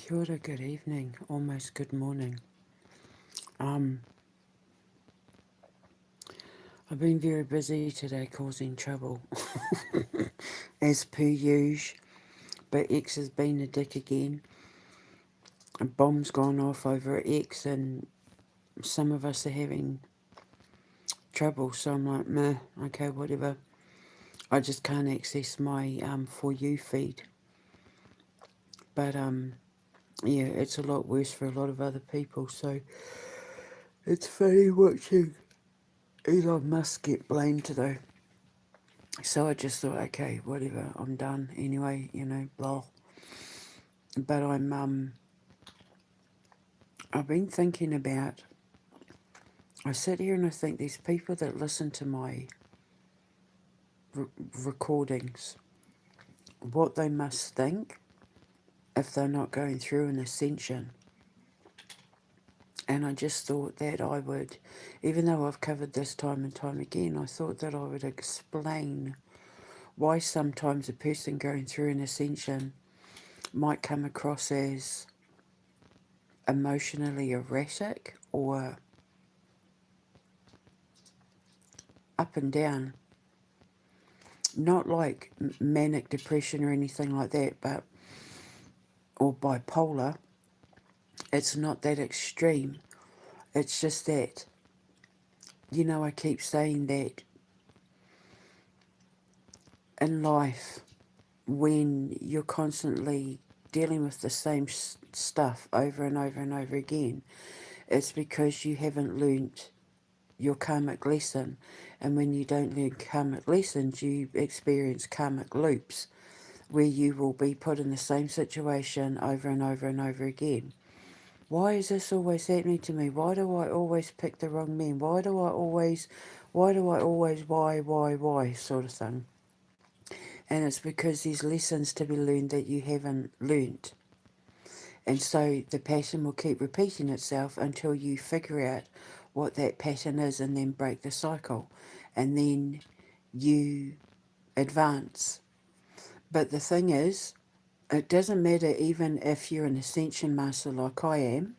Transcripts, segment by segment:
Kia ora, good evening, almost good morning. Um, I've been very busy today causing trouble, as per usual, but X has been a dick again. A bomb's gone off over X and some of us are having trouble, so I'm like, meh, okay, whatever. I just can't access my For You feed. But yeah, it's a lot worse for a lot of other people, so it's funny watching Elon Musk get blamed today. So I just thought, okay, whatever, I'm done anyway, blah. But I've been thinking about. I sit here and I think these people that listen to my r- recordings, what they must think if they're not going through an ascension. And I just thought that I would, even though I've covered this time and time again, I thought that I would explain why sometimes a person going through an ascension might come across as emotionally erratic or up and down, not like manic depression or anything like that, but or bipolar. It's not that extreme. It's just that, I keep saying that in life, when you're constantly dealing with the same stuff over and over and over again, it's because you haven't learnt your karmic lesson. And when you don't learn karmic lessons, you experience karmic loops where you will be put in the same situation over and over and over again. Why is this always happening to me? Why do I always pick the wrong men? Why do I always, why, sort of thing? And it's because there's lessons to be learned that you haven't learnt. And so the pattern will keep repeating itself until you figure out what that pattern is and then break the cycle. And then you advance. But the thing is, it doesn't matter even if you're an ascension master like I am,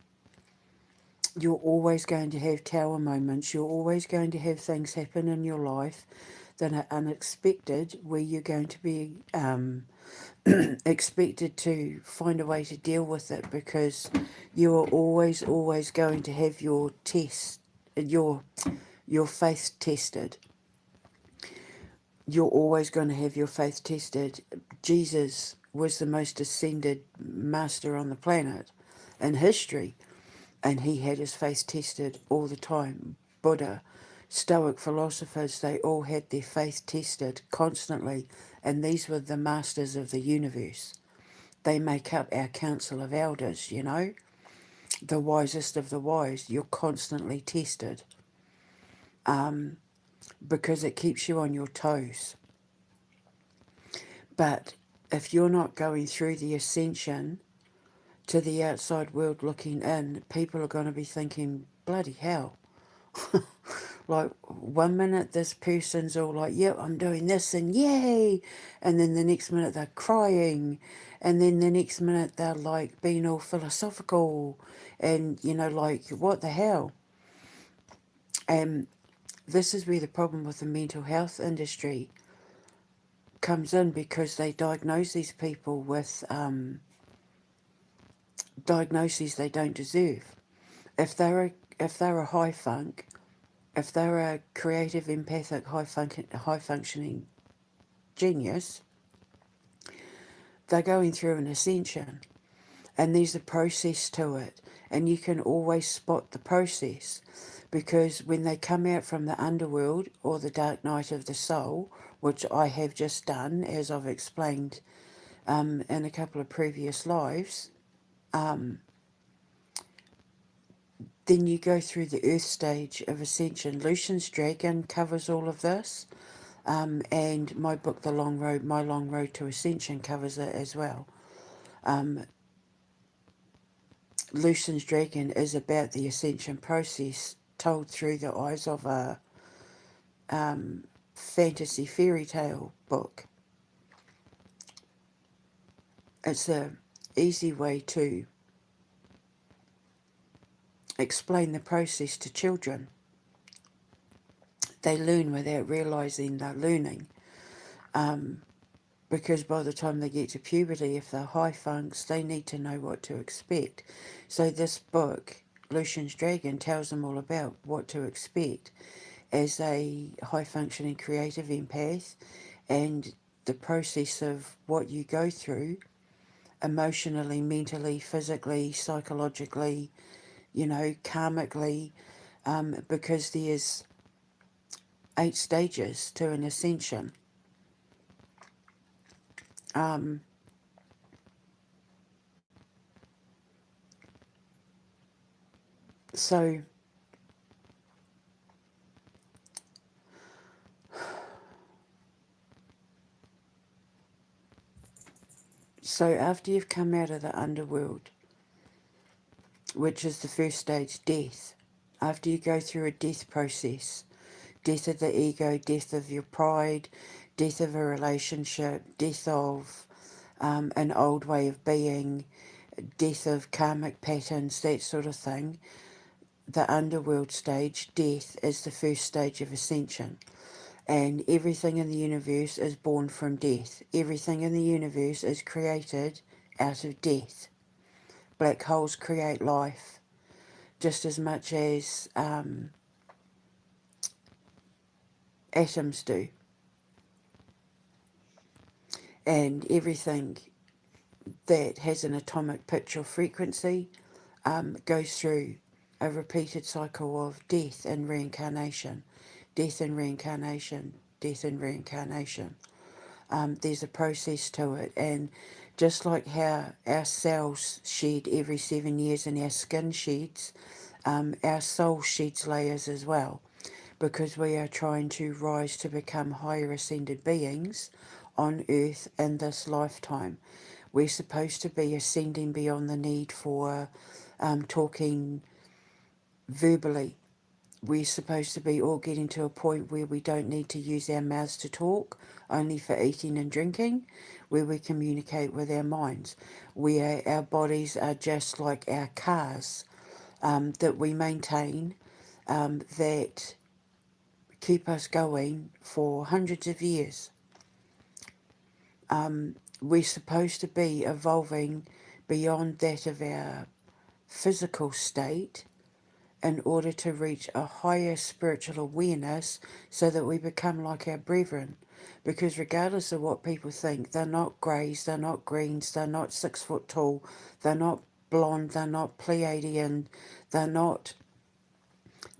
you're always going to have tower moments. You're always going to have things happen in your life that are unexpected where you're going to be expected to find a way to deal with it because you are always going to have your test, your faith tested. You're always going to have your faith tested. Jesus was the most ascended master on the planet in history, and he had his faith tested all the time. Buddha, Stoic philosophers, they all had their faith tested constantly, and these were the masters of the universe. They make up our council of elders, the wisest of the wise. You're constantly tested because it keeps you on your toes. But if you're not going through the ascension to the outside world looking in, people are going to be thinking, bloody hell. Like, one minute this person's all like, yep, I'm doing this and yay. And then the next minute they're crying. And then the next minute they're like being all philosophical. And, like, what the hell? And this is where the problem with the mental health industry comes in because they diagnose these people with diagnoses they don't deserve. If they're a high funk, if they're a creative, empathic, high functioning genius, they're going through an ascension, and there's a process to it, and you can always spot the process because when they come out from the underworld or the dark night of the soul, which I have just done, as I've explained in a couple of previous lives, then you go through the earth stage of ascension. Lucian's Dragon covers all of this, and my book, My Long Road to Ascension, covers it as well. Lucian's Dragon is about the ascension process told through the eyes of a fantasy fairy tale book. It's a easy way to explain the process to children. They learn without realising they're learning. Because by the time they get to puberty, if they're high funks, they need to know what to expect. So this book, Lucian's Dragon, tells them all about what to expect as a high functioning creative empath, and the process of what you go through emotionally, mentally, physically, psychologically, karmically, because there's 8 stages to an ascension. Um, so So after you've come out of the underworld, which is the first stage, death, after you go through a death process, death of the ego, death of your pride, death of a relationship, death of an old way of being, death of karmic patterns, that sort of thing, the underworld stage, death, is the first stage of ascension. And everything in the universe is born from death. Everything in the universe is created out of death. Black holes create life just as much as atoms do. And everything that has an atomic pitch or frequency goes through a repeated cycle of death and reincarnation, death and reincarnation, death and reincarnation. There's a process to it, and just like how our cells shed every 7 years and our skin sheds, our soul sheds layers as well, because we are trying to rise to become higher ascended beings on earth in this lifetime. We're supposed to be ascending beyond the need for talking verbally. We're supposed to be all getting to a point where we don't need to use our mouths to talk, only for eating and drinking, where we communicate with our minds, where our bodies are just like our cars that we maintain, that keep us going for hundreds of years. We're supposed to be evolving beyond that of our physical state in order to reach a higher spiritual awareness so that we become like our brethren. Because regardless of what people think, they're not greys, they're not greens, they're not 6 foot tall, they're not blonde, they're not Pleiadian, they're not,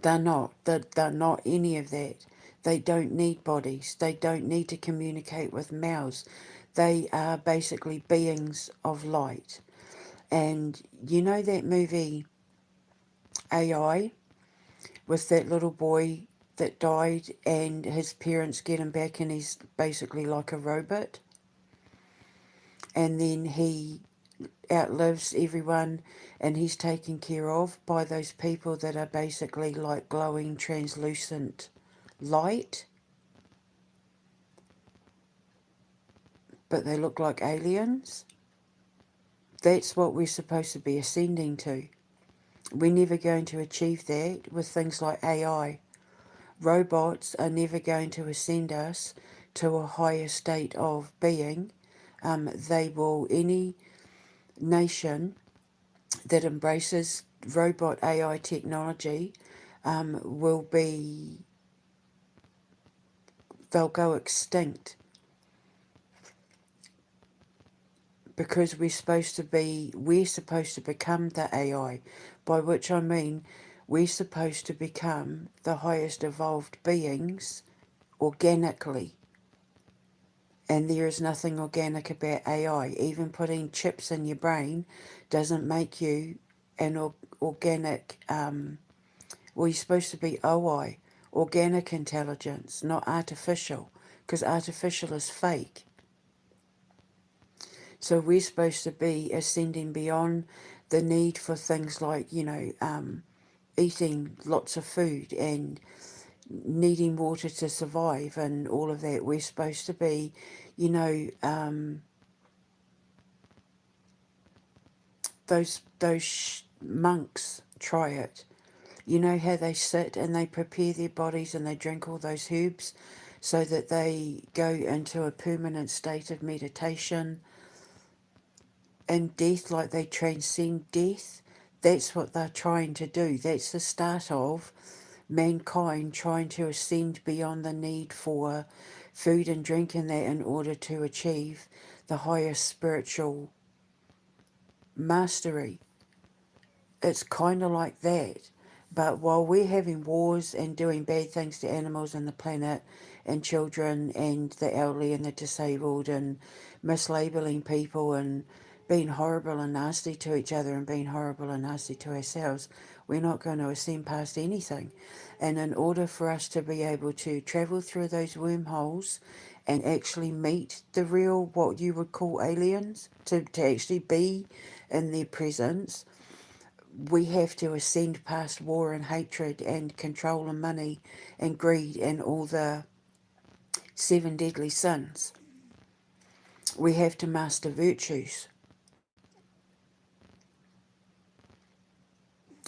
they're not any of that. They don't need bodies, they don't need to communicate with mouths. They are basically beings of light. And you know that movie AI, with that little boy that died and his parents get him back and he's basically like a robot, and then he outlives everyone and he's taken care of by those people that are basically like glowing translucent light, but they look like aliens. That's what we're supposed to be ascending to. We're never going to achieve that with things like AI. Robots are never going to ascend us to a higher state of being. Any nation that embraces robot AI technology they'll go extinct, because we're supposed to become the AI, by which I mean we're supposed to become the highest evolved beings organically. And there is nothing organic about AI. Even putting chips in your brain doesn't make you an organic, you're supposed to be OI, organic intelligence, not artificial, because artificial is fake. So we're supposed to be ascending beyond the need for things like, eating lots of food and needing water to survive and all of that. We're supposed to be, those monks try it. You know how they sit and they prepare their bodies and they drink all those herbs so that they go into a permanent state of meditation and death, like they transcend death. That's what they're trying to do. That's the start of mankind trying to ascend beyond the need for food and drink and that in order to achieve the higher spiritual mastery. It's kind of like that. But while we're having wars and doing bad things to animals and the planet and children and the elderly and the disabled and mislabeling people and being horrible and nasty to each other and being horrible and nasty to ourselves, we're not going to ascend past anything. And in order for us to be able to travel through those wormholes and actually meet the real, what you would call aliens, to actually be in their presence, we have to ascend past war and hatred and control and money and greed and all the seven deadly sins. We have to master virtues.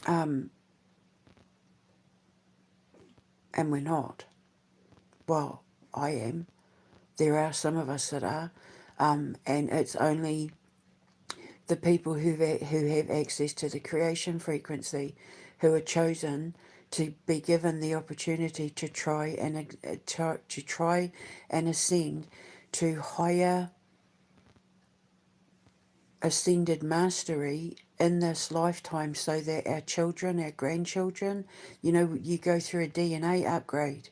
Um, and we're not. Well, I am. There are some of us that are. And it's only the people who have access to the creation frequency who are chosen to be given the opportunity to try and ascend to higher ascended mastery in this lifetime, so that our children, our grandchildren, you go through a DNA upgrade,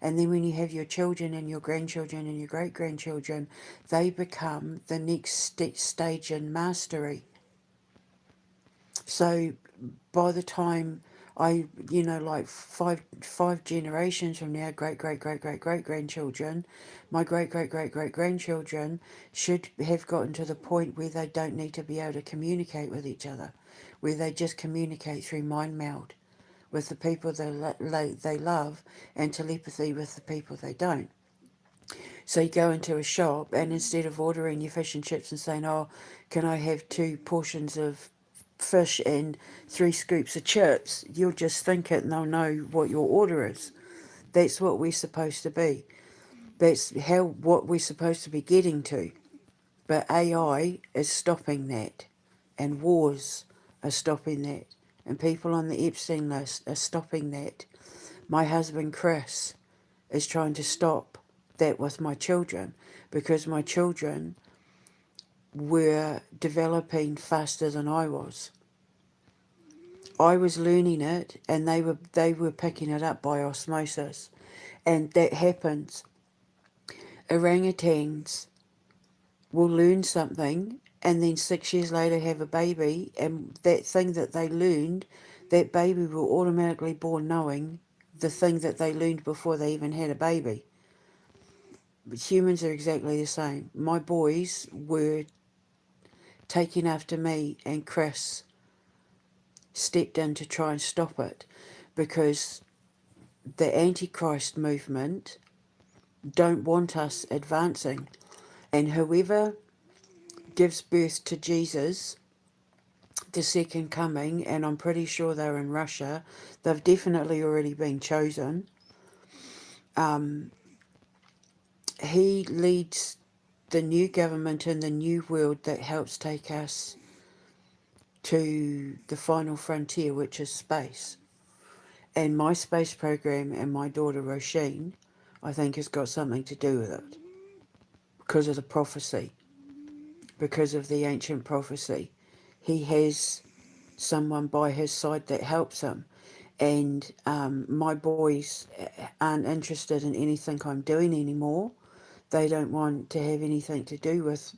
and then when you have your children and your grandchildren and your great grandchildren, they become the next stage in mastery. So by the time like five generations from now, great grandchildren, my great grandchildren should have gotten to the point where they don't need to be able to communicate with each other, where they just communicate through mind meld with the people they love and telepathy with the people they don't. So you go into a shop and instead of ordering your fish and chips and saying, oh, can I have 2 portions of fish and 3 scoops of chips, you'll just think it and they'll know what your order is. That's what we're supposed to be. That's what we're supposed to be getting to. But AI is stopping that, and wars are stopping that, and people on the Epstein list are stopping that. My husband Chris is trying to stop that with my children, because my children were developing faster than I was. I was learning it and they were picking it up by osmosis. And that happens. Orangutans will learn something and then 6 years later have a baby, and that thing that they learned, that baby will automatically born knowing the thing that they learned before they even had a baby. Humans are exactly the same. My boys were taking after me, and Chris stepped in to try and stop it, because the Antichrist movement don't want us advancing. And whoever gives birth to Jesus, the second coming, and I'm pretty sure they're in Russia, they've definitely already been chosen. He leads the new government in the new world that helps take us to the final frontier, which is space. And my space program and my daughter Roisin, I think, has got something to do with it, because of the prophecy, because of the ancient prophecy. He has someone by his side that helps him. And my boys aren't interested in anything I'm doing anymore. They don't want to have anything to do with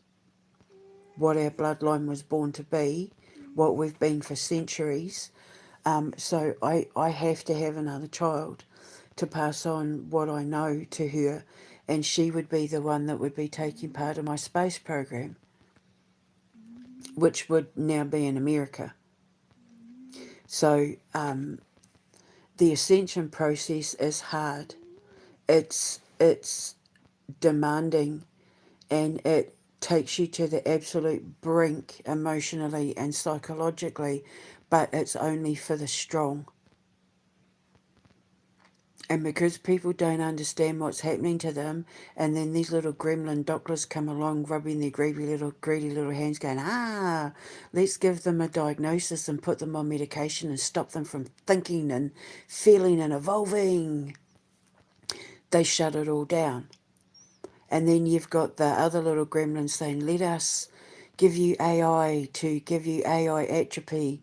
what our bloodline was born to be, what we've been for centuries. So I have to have another child to pass on what I know to her, and she would be the one that would be taking part in my space program, which would now be in America. So the ascension process is hard. It's demanding, and it takes you to the absolute brink emotionally and psychologically, but it's only for the strong. And because people don't understand what's happening to them, and then these little gremlin doctors come along rubbing their greedy little hands going, let's give them a diagnosis and put them on medication and stop them from thinking and feeling and evolving. They shut it all down. And then you've got the other little gremlins saying, let us give you AI to give you AI atrophy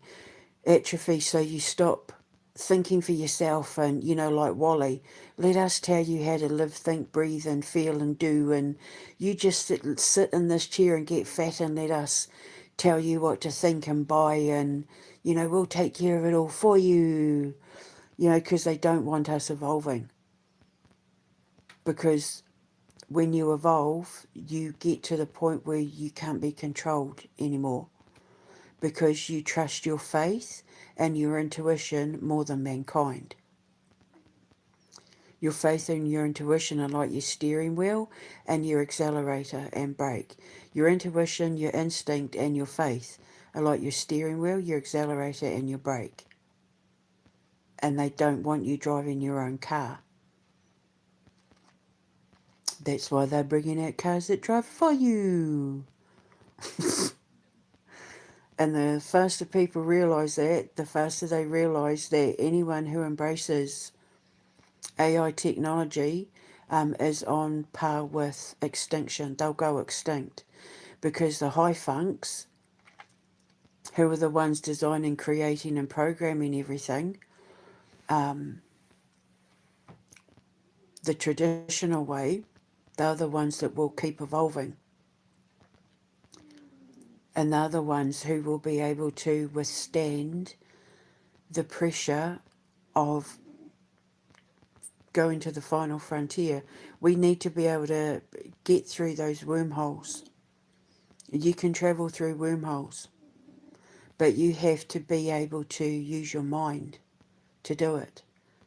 so you stop thinking for yourself and, like Wally, let us tell you how to live, think, breathe and feel and do, and you just sit in this chair and get fat and let us tell you what to think and buy and, we'll take care of it all for you, because they don't want us evolving. Because when you evolve, you get to the point where you can't be controlled anymore because you trust your faith and your intuition more than mankind. Your faith and your intuition are like your steering wheel and your accelerator and brake. Your intuition, your instinct, and your faith are like your steering wheel, your accelerator, and your brake. And they don't want you driving your own car. That's why they're bringing out cars that drive for you. And the faster people realise that, the faster they realise that anyone who embraces AI technology is on par with extinction. They'll go extinct because the high funks, who are the ones designing, creating and programming everything, the traditional way, they're the ones that will keep evolving. And they're the ones who will be able to withstand the pressure of going to the final frontier. We need to be able to get through those wormholes. You can travel through wormholes, but you have to be able to use your mind to do it.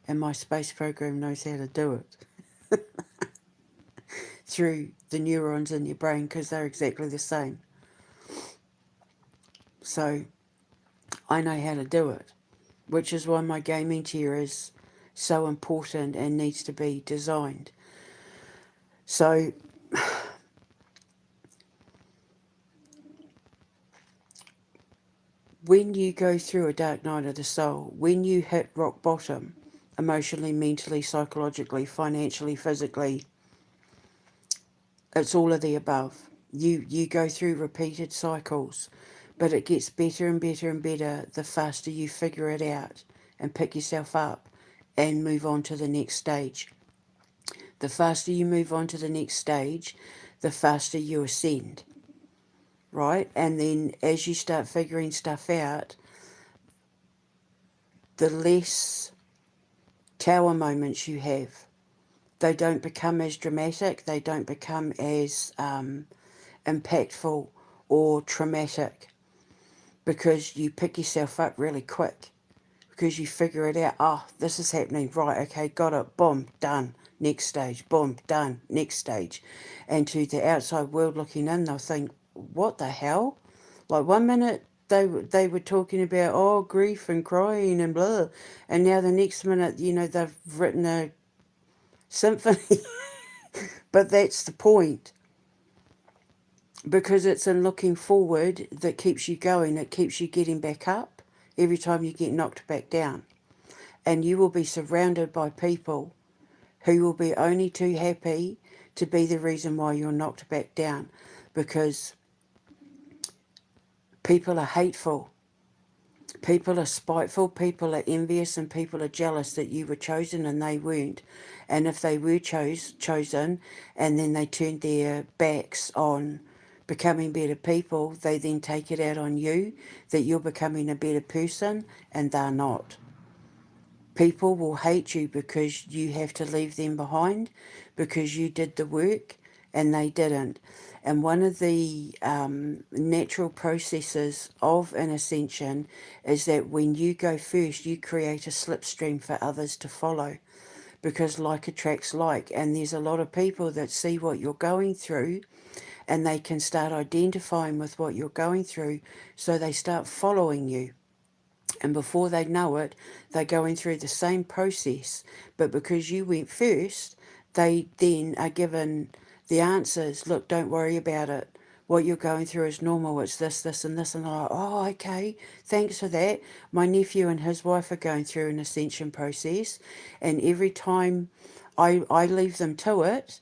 And my space program knows how to do it through the neurons in your brain because they're exactly the same. So I know how to do it, which is why my gaming chair is so important and needs to be designed. So when you go through a dark night of the soul, when you hit rock bottom, emotionally, mentally, psychologically, financially, physically, it's all of the above. You go through repeated cycles, but it gets better and better and better the faster you figure it out and pick yourself up and move on to the next stage. The faster you move on to the next stage, the faster you ascend, right? And then as you start figuring stuff out, the less tower moments you have. They don't become as dramatic, they don't become as impactful or traumatic because you pick yourself up really quick because you figure it out. Oh, this is happening. Right, okay, got it. Boom, done. Next stage. Boom, done. Next stage. And to the outside world looking in, they'll think, what the hell? Like 1 minute they were talking about, oh, grief and crying and blah. And now the next minute, they've written a symphony. But that's the point. Because it's in looking forward that keeps you going. It keeps you getting back up every time you get knocked back down. And you will be surrounded by people who will be only too happy to be the reason why you're knocked back down. Because people are hateful. People are spiteful, people are envious, and people are jealous that you were chosen and they weren't. And if they were chosen and then they turned their backs on becoming better people, they then take it out on you that you're becoming a better person and they're not. People will hate you because you have to leave them behind because you did the work and they didn't. And one of the natural processes of an ascension is that when you go first, you create a slipstream for others to follow because like attracts like. And there's a lot of people that see what you're going through and they can start identifying with what you're going through, so they start following you. And before they know it, they're going through the same process. But because you went first, they then are given the answers. Look, don't worry about it. What you're going through is normal. It's this, this, and this. And they're like, oh, okay, thanks for that. My nephew and his wife are going through an ascension process. And every time I leave them to it,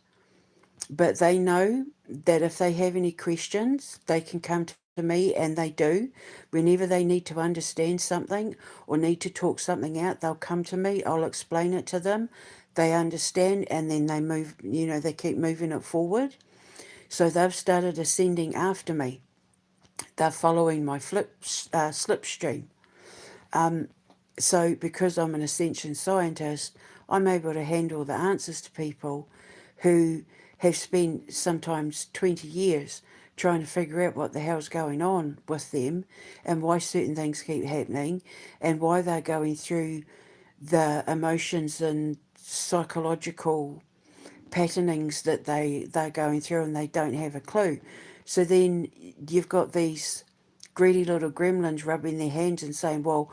but they know that if they have any questions, they can come to me, and they do. Whenever they need to understand something or need to talk something out, they'll come to me. I'll explain it to them. They understand, and then they move, they keep moving it forward. So they've started ascending after me. They're following my slipstream. So because I'm an ascension scientist, I'm able to handle the answers to people who have spent sometimes 20 years trying to figure out what the hell's going on with them and why certain things keep happening and why they're going through the emotions and psychological patternings that they're going through, and they don't have a clue. So then you've got these greedy little gremlins rubbing their hands and saying, well,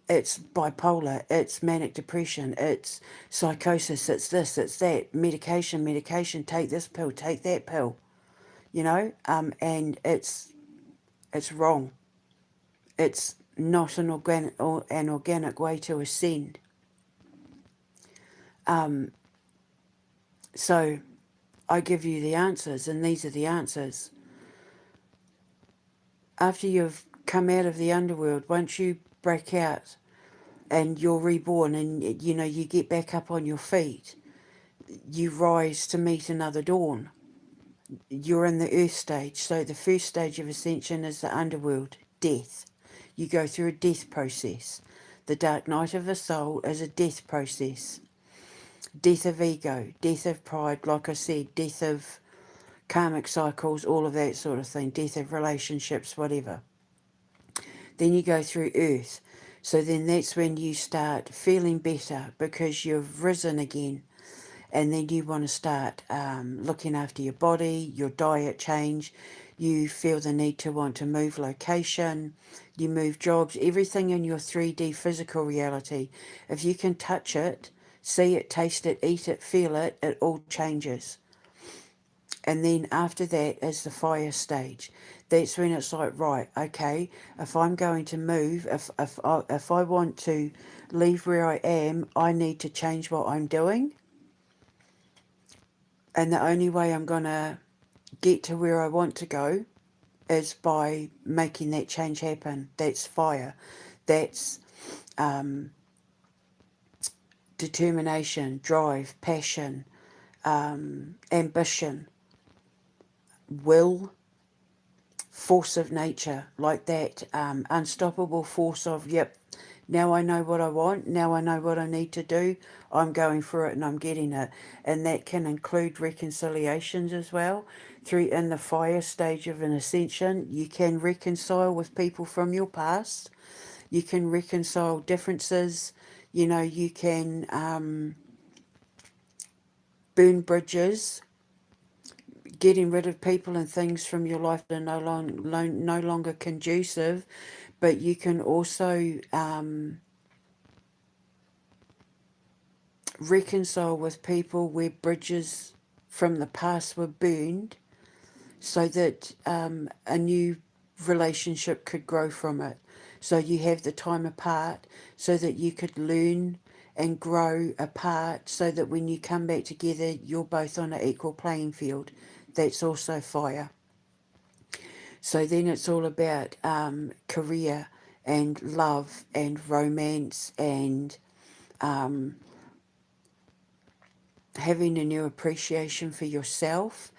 it's bipolar, it's manic depression, it's psychosis, it's this, it's that, medication, take this pill, take that pill, and it's wrong. It's not an organic way to ascend. So I give you the answers, and these are the answers. After you've come out of the underworld, once you break out and you're reborn and you get back up on your feet, you rise to meet another dawn. You're in the earth stage. So the first stage of ascension is the underworld, death. You go through a death process. The dark night of the soul is a death process. Death of ego, death of pride, like I said, death of karmic cycles, all of that sort of thing, death of relationships, whatever. Then you go through earth. So then that's when you start feeling better because you've risen again. And then you want to start looking after your body, your diet change. You feel the need to want to move location. You move jobs, everything in your 3D physical reality. If you can touch it, see it, taste it, eat it, feel it, it all changes. And then after that is the fire stage. That's when it's like, right, okay, if I'm going to move, if I want to leave where I am, I need to change what I'm doing. And the only way I'm going to get to where I want to go is by making that change happen. That's fire. That's determination, drive, passion, ambition, will, force of nature, like that unstoppable force of, yep, now I know what I want, now I know what I need to do, I'm going for it and I'm getting it. And that can include reconciliations as well. Through in the fire stage of an ascension, you can reconcile with people from your past. You can reconcile differences. You can burn bridges, getting rid of people and things from your life that are no longer conducive. But you can also reconcile with people where bridges from the past were burned so that a new relationship could grow from it. So you have the time apart so that you could learn and grow apart so that when you come back together, you're both on an equal playing field. That's also fire. So then it's all about career and love and romance and having a new appreciation for yourself,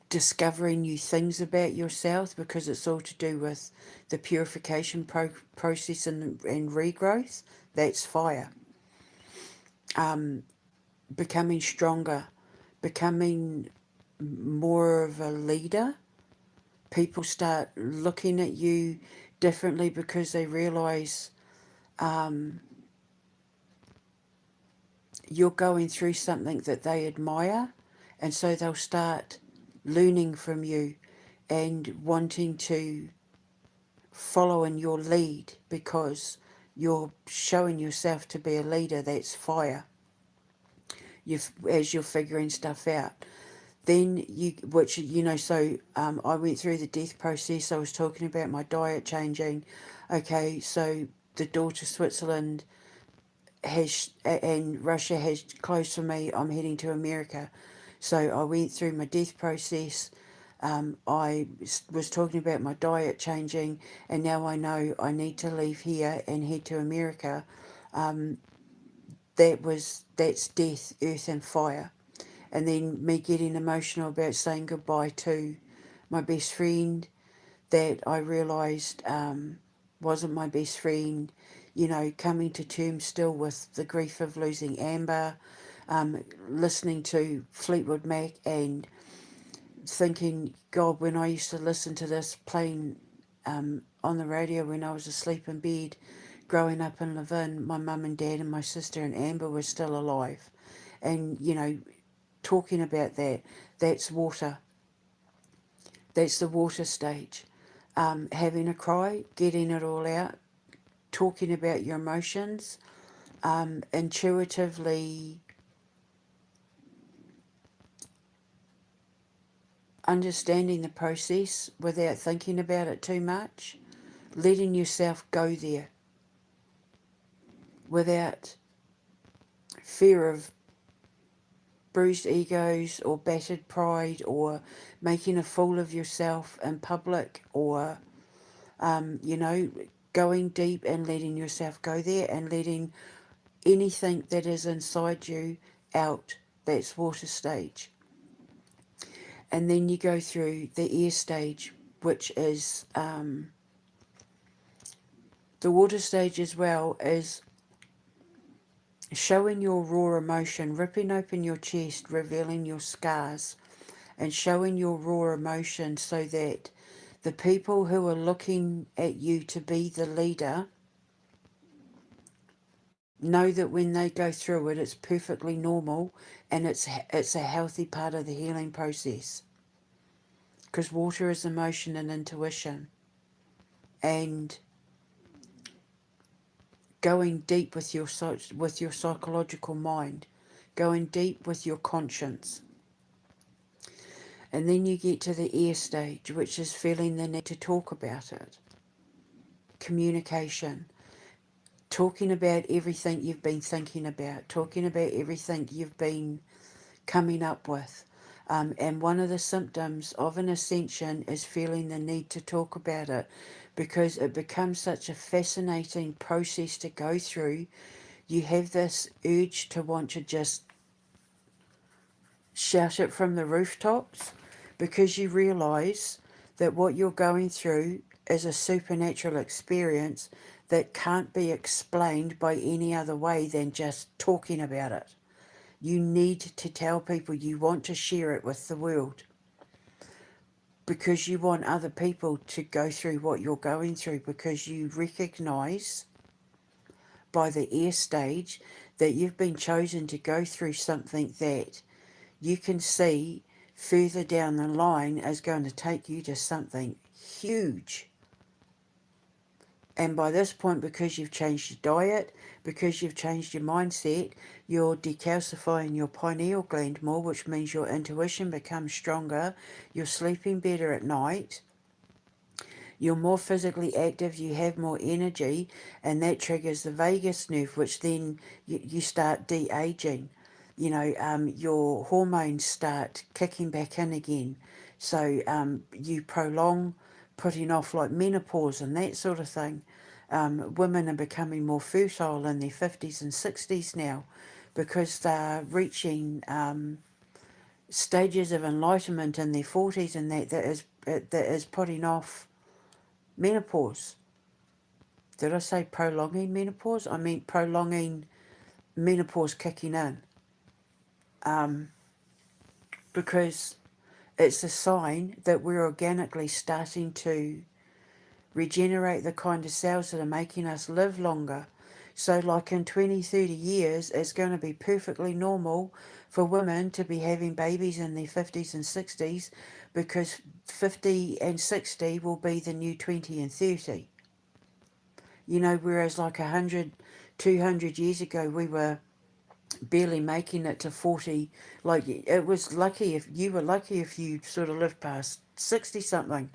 discovering new things about yourself, because it's all to do with the purification process and regrowth. That's fire. Becoming stronger, becoming more of a leader. People start looking at you differently because they realise you're going through something that they admire, and so they'll start learning from you and wanting to follow in your lead because you're showing yourself to be a leader. That's fire. As you're figuring stuff out. Then which so I went through the death process. I was talking about my diet changing. Okay, so the door to Switzerland has and Russia has closed for me. I'm heading to America. So I went through my death process. I was talking about my diet changing, and now I know I need to leave here and head to America. Um, that's death, earth, and fire. And then me getting emotional about saying goodbye to my best friend that I realised wasn't my best friend, coming to terms still with the grief of losing Amber, listening to Fleetwood Mac and thinking, God, when I used to listen to this playing on the radio when I was asleep in bed, growing up in Levin, my mum and dad and my sister and Amber were still alive. And, talking about that, that's water. That's the water stage. Having a cry, getting it all out, talking about your emotions, intuitively understanding the process without thinking about it too much, letting yourself go there without fear of bruised egos or battered pride or making a fool of yourself in public or, going deep and letting yourself go there and letting anything that is inside you out. That's water stage. And then you go through the air stage, which is the water stage as well, is showing your raw emotion, ripping open your chest, revealing your scars, and showing your raw emotion so that the people who are looking at you to be the leader know that when they go through it, it's perfectly normal and it's a healthy part of the healing process. Because water is emotion and intuition, and going deep with your psychological mind, going deep with your conscience. And then you get to the air stage, which is feeling the need to talk about it. Communication. Talking about everything you've been thinking about. Talking about everything you've been coming up with. And one of the symptoms of an ascension is feeling the need to talk about it because it becomes such a fascinating process to go through. You have this urge to want to just shout it from the rooftops because you realise that what you're going through is a supernatural experience that can't be explained by any other way than just talking about it. You need to tell people, you want to share it with the world because you want other people to go through what you're going through because you recognise by the air stage that you've been chosen to go through something that you can see further down the line is going to take you to something huge. And by this point, because you've changed your diet, because you've changed your mindset, you're decalcifying your pineal gland more, which means your intuition becomes stronger, you're sleeping better at night, you're more physically active, you have more energy, and that triggers the vagus nerve, which then you start de-aging. Your hormones start kicking back in again. So you prolong putting off like menopause and that sort of thing. Women are becoming more fertile in their 50s and 60s now because they're reaching stages of enlightenment in their 40s and that is putting off menopause. Did I say prolonging menopause? I meant prolonging menopause kicking in. Because it's a sign that we're organically starting to regenerate the kind of cells that are making us live longer. So like in 20, 30 years, it's going to be perfectly normal for women to be having babies in their 50s and 60s because 50 and 60 will be the new 20 and 30. You know, whereas like 100, 200 years ago, we were barely making it to 40. Like, it was lucky if you were lucky if you sort of lived past 60 something.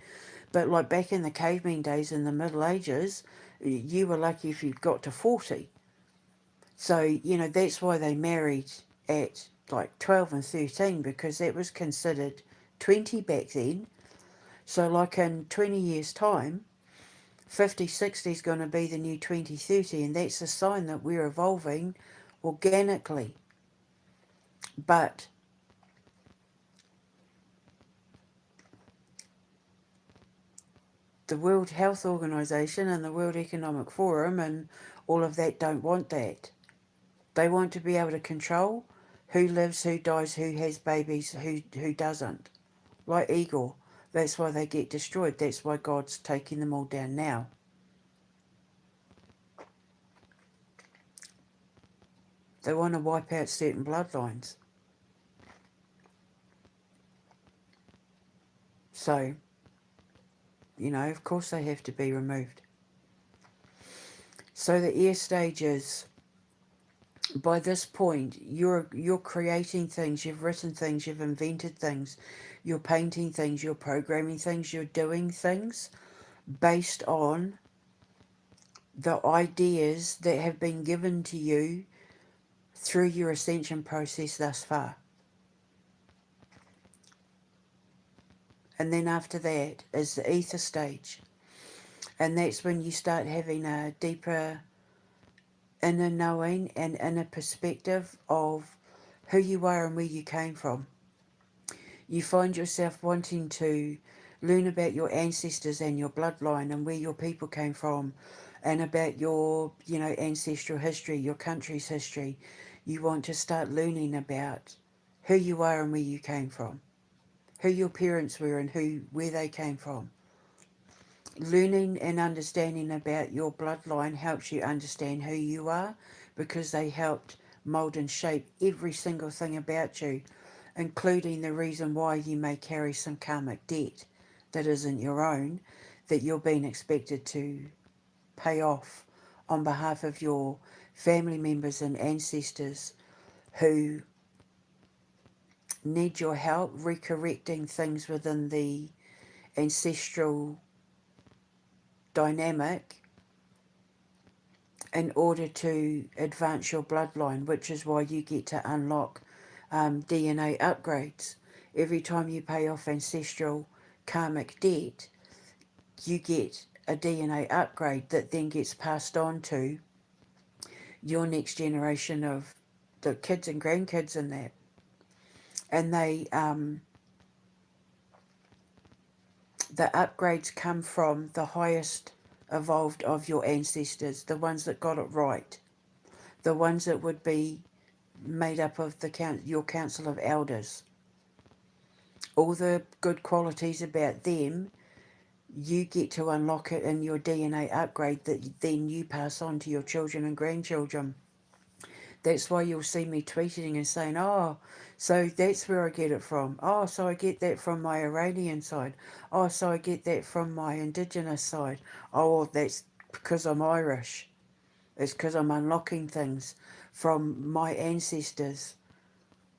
But like back in the caveman days in the Middle Ages, you were lucky if you got to 40. So, you know, that's why they married at like 12 and 13, because that was considered 20 back then. So, like in 20 years' time, 50, 60 is going to be the new 2030, and that's a sign that we're evolving organically. But the World Health Organization and the World Economic Forum and all of that don't want that. They want to be able to control who lives, who dies, who has babies, who doesn't. Like Igor. That's why they get destroyed. That's why God's taking them all down now. They want to wipe out certain bloodlines. So, you know, of course they have to be removed. So the air stages, by this point, you're creating things, you've written things, you've invented things, you're painting things, you're programming things, you're doing things based on the ideas that have been given to you through your ascension process thus far. And then after that is the ether stage. And that's when you start having a deeper inner knowing and inner perspective of who you are and where you came from. You find yourself wanting to learn about your ancestors and your bloodline and where your people came from, and about your, you know, ancestral history, your country's history. You want to start learning about who you are and where you came from, who your parents were and where they came from. Learning and understanding about your bloodline helps you understand who you are, because they helped mould and shape every single thing about you, including the reason why you may carry some karmic debt that isn't your own, that you're being expected to pay off on behalf of your family members and ancestors who need your help recorrecting things within the ancestral dynamic in order to advance your bloodline, which is why you get to unlock DNA upgrades. Every time you pay off ancestral karmic debt, you get a DNA upgrade that then gets passed on to your next generation of the kids and grandkids in that. And the upgrades come from the highest evolved of your ancestors, the ones that got it right, the ones that would be made up of your council of elders. All the good qualities about them, you get to unlock it in your DNA upgrade that then you pass on to your children and grandchildren. That's why you'll see me tweeting and saying, oh, so that's where I get it from. Oh, so I get that from my Iranian side. Oh, so I get that from my indigenous side. Oh, well, that's because I'm Irish. It's because I'm unlocking things from my ancestors,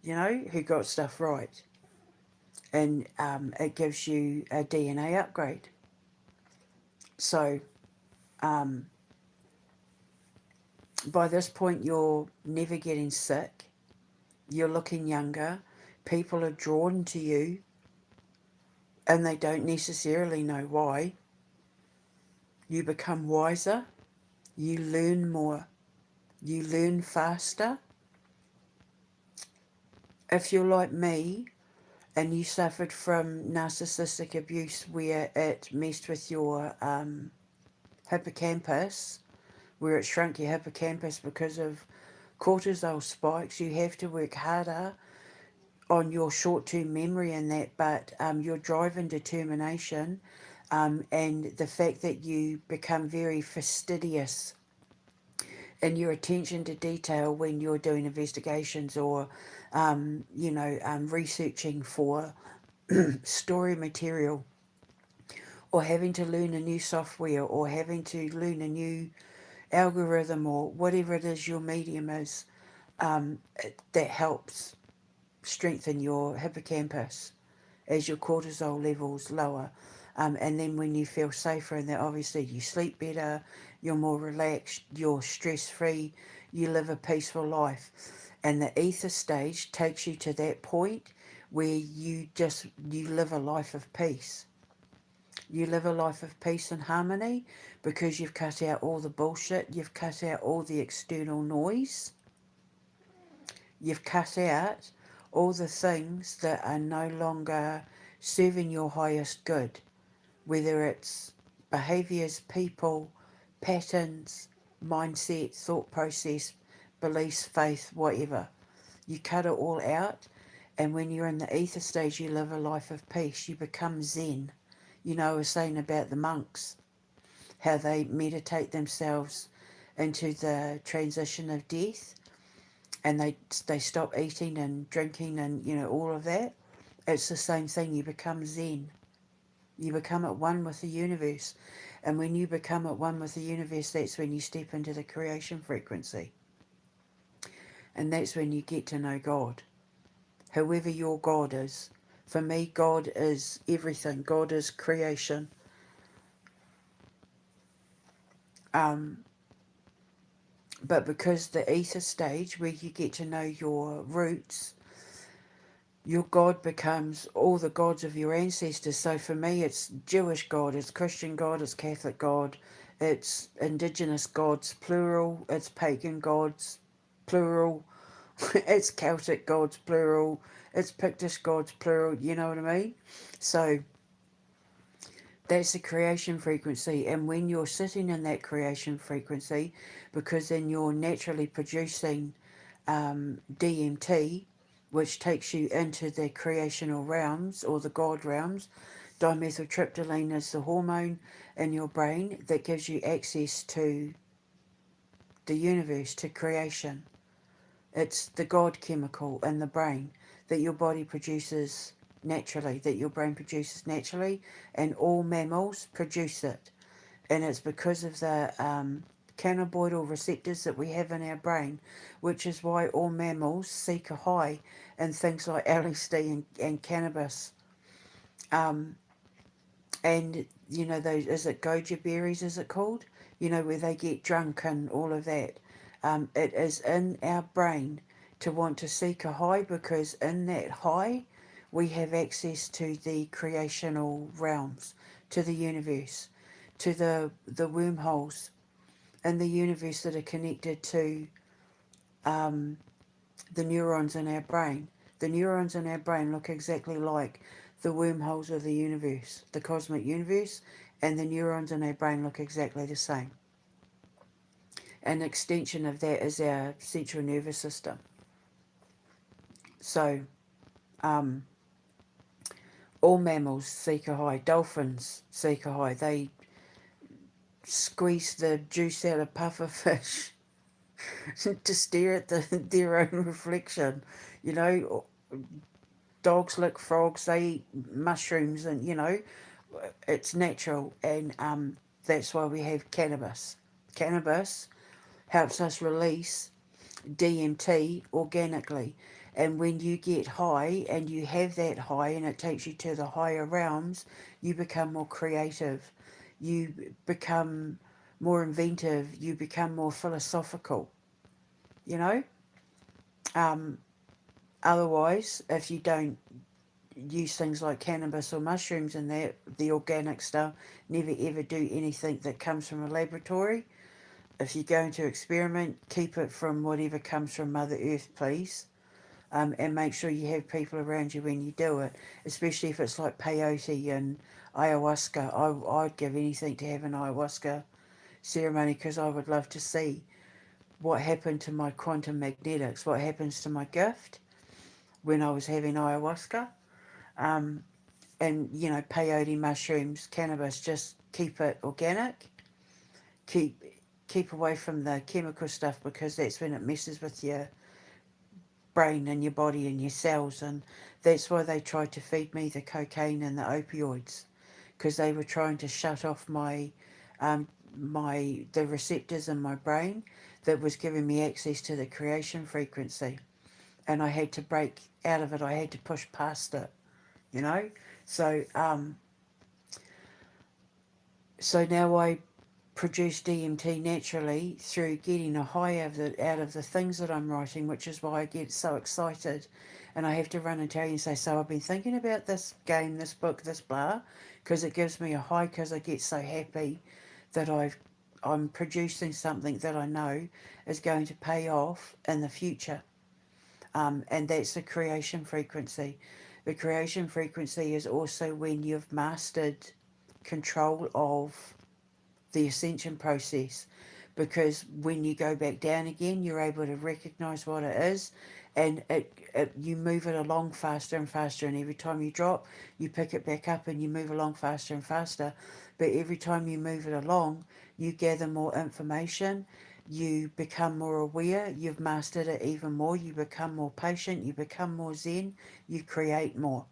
you know, who got stuff right. And it gives you a DNA upgrade. So um, by this point, you're never getting sick. You're looking younger. People are drawn to you and they don't necessarily know why. You become wiser. You learn more. You learn faster. If you're like me and you suffered from narcissistic abuse where it messed with your hippocampus, where it shrunk your hippocampus because of cortisol spikes, you have to work harder on your short-term memory and that, but your drive and determination, and the fact that you become very fastidious in your attention to detail when you're doing investigations or, researching for story material or having to learn a new software, or having to learn a new algorithm, or whatever it is your medium is, that helps strengthen your hippocampus as your cortisol levels lower. And then when you feel safer, and that obviously you sleep better, you're more relaxed, you're stress free, you live a peaceful life. And the ether stage takes you to that point where you live a life of peace. You live a life of peace and harmony because you've cut out all the bullshit, you've cut out all the external noise, you've cut out all the things that are no longer serving your highest good, whether it's behaviours, people, patterns, mindset, thought process, beliefs, faith, whatever. You cut it all out, and when you're in the ether stage, you live a life of peace. You become Zen. You know, I was saying about the monks, how they meditate themselves into the transition of death, and they stop eating and drinking and all of that. It's the same thing. You become Zen. You become at one with the universe. And when you become at one with the universe, that's when you step into the creation frequency. And that's when you get to know God. Whoever your God is. For me, God is everything. God is creation. Um, but because the ether stage, where you get to know your roots, your God becomes all the gods of your ancestors. So for me, it's Jewish God, it's Christian God, it's Catholic God, it's Indigenous gods, plural, it's pagan gods, plural, it's Celtic gods, plural, it's Pictish gods, plural, you know what I mean? So that's the creation frequency. And when you're sitting in that creation frequency, because then you're naturally producing DMT, which takes you into the creational realms or the God realms. Dimethyltryptamine is the hormone in your brain that gives you access to the universe, to creation. It's the God chemical in the brain that your body produces naturally, that your brain produces naturally, and all mammals produce it. And it's because of the cannabinoid receptors that we have in our brain, which is why all mammals seek a high in things like LSD and cannabis. Um, and those, is it goji berries, is it called? Where they get drunk and all of that. It is in our brain to want to seek a high, because in that high we have access to the creational realms, to the universe, to the wormholes in the universe that are connected to um, the neurons in our brain. The neurons in our brain look exactly like the wormholes of the universe, the cosmic universe, and the neurons in our brain look exactly the same. An extension of that is our central nervous system. So, um, all mammals seek a high. Dolphins seek a high. They squeeze the juice out of pufferfish to stare at their own reflection. You know, dogs lick frogs, they eat mushrooms, and it's natural. And that's why we have cannabis. Cannabis helps us release DMT organically. And when you get high and you have that high and it takes you to the higher realms, you become more creative. You become more inventive. You become more philosophical, you know? Um, Otherwise, if you don't use things like cannabis or mushrooms and that, the organic stuff, never ever do anything that comes from a laboratory. If you're going to experiment, keep it from whatever comes from Mother Earth, please. And make sure you have people around you when you do it, especially if it's like peyote and ayahuasca. I'd give anything to have an ayahuasca ceremony, because I would love to see what happened to my quantum magnetics, what happens to my gift when I was having ayahuasca. Um, and peyote, mushrooms, cannabis, just keep it organic. Keep away from the chemical stuff, because that's when it messes with your brain and your body and your cells. And that's why they tried to feed me the cocaine and the opioids, because they were trying to shut off um, the receptors in my brain that was giving me access to the creation frequency, and I had to break out of it. I had to push past it, you know. So so now I produce DMT naturally through getting a high out of the things that I'm writing, which is why I get so excited. And I have to run and tell you and say, so I've been thinking about this game, this book, this blah, because it gives me a high because I get so happy that I'm producing something that I know is going to pay off in the future. And that's the creation frequency. The creation frequency is also when you've mastered control of the ascension process, because when you go back down again you're able to recognize what it is, and you move it along faster and faster, and every time you drop you pick it back up and you move along faster and faster, but every time you move it along you gather more information, you become more aware, you've mastered it even more, you become more patient, you become more zen, you create more,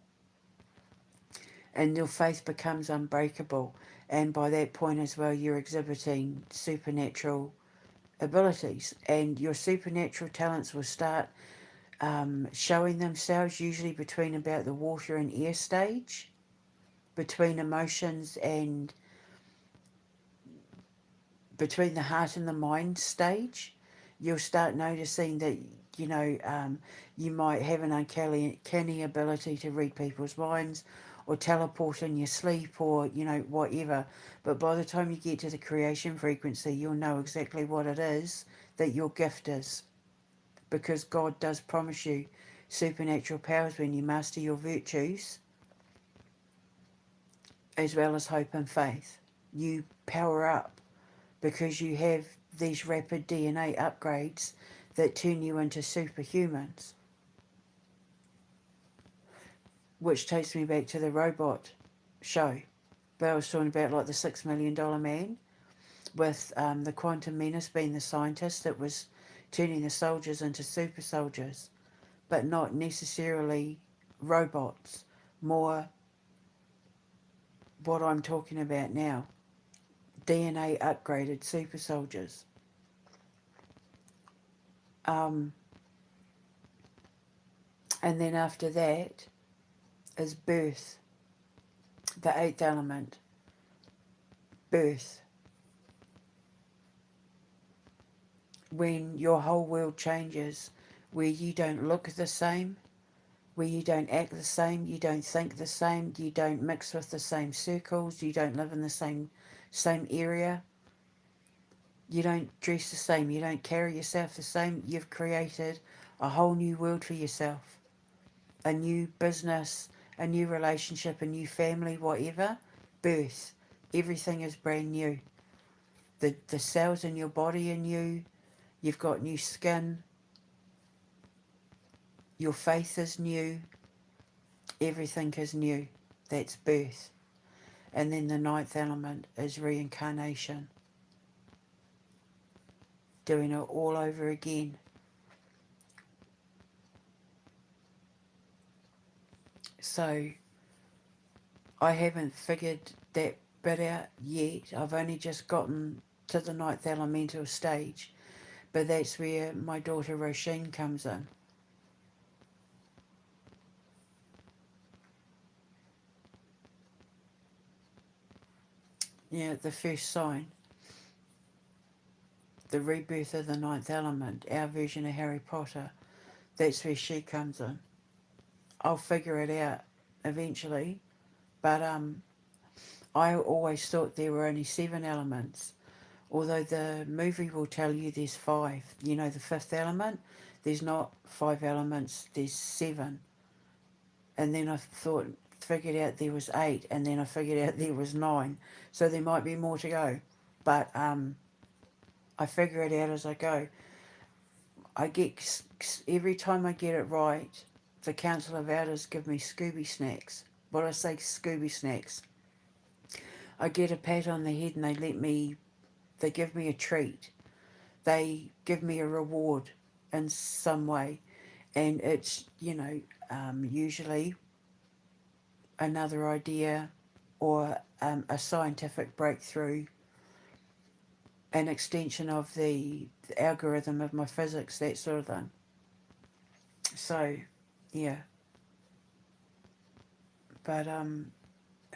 and your faith becomes unbreakable. And by that point as well, you're exhibiting supernatural abilities, and your supernatural talents will start showing themselves usually between about the water and air stage, between emotions and between the heart and the mind stage. You'll start noticing that, you know, you might have an uncanny ability to read people's minds or teleport in your sleep, or, you know, whatever. But by the time you get to the creation frequency, you'll know exactly what it is that your gift is, because God does promise you supernatural powers when you master your virtues, as well as hope and faith. You power up because you have these rapid DNA upgrades that turn you into superhumans. Which takes me back to the robot show. But I was talking about like the $6 million man, with the Quantum Menace being the scientist that was turning the soldiers into super soldiers, but not necessarily robots, more what I'm talking about now, DNA upgraded super soldiers. Um, and then after that is birth, the eighth element, birth, when your whole world changes, where you don't look the same, where you don't act the same, you don't think the same, you don't mix with the same circles, you don't live in the same area, you don't dress the same, you don't carry yourself the same. You've created a whole new world for yourself, a new business, a new relationship, a new family, whatever. Birth, everything is brand new. The cells in your body are new. You've got new skin. Your faith is new. Everything is new. That's birth. And then the ninth element is reincarnation. Doing it all over again. So I haven't figured that bit out yet. I've only just gotten to the ninth elemental stage. But that's where my daughter Roisin comes in. Yeah, the first sign, the rebirth of the ninth element, our version of Harry Potter. That's where she comes in. I'll figure it out eventually, but I always thought there were only 7 elements. Although the movie will tell you there's 5. You know, the fifth element, there's not 5 elements, there's 7. And then I figured out there was 8, and then I figured out there was 9. So there might be more to go. But I figure it out as I go. I get every time I get it right, the Council of Elders give me Scooby snacks. What I say, Scooby snacks. I get a pat on the head and they give me a treat. They give me a reward in some way, and it's, usually another idea or a scientific breakthrough, an extension of the algorithm of my physics, that sort of thing. So, yeah. But